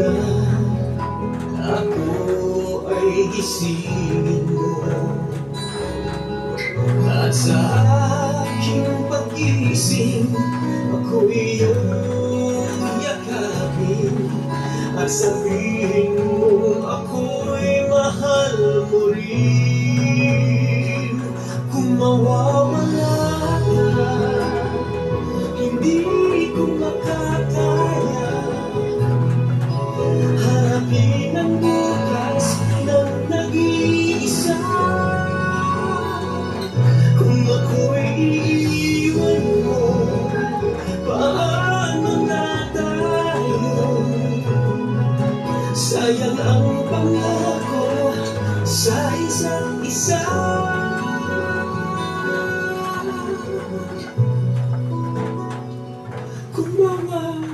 na ako ay gisingin mo, at sa aking pag-ising ako'y iyong yakapin, at sabihin mo ako'y mahal mo rin. Kung mawawala ka, hindi ko makakaya harapin ang bukas ng nag-iisa. Kung ako'y iiwan mo, paano na tayo? Sayang ang pangako sa isa't isa. Kung mawawala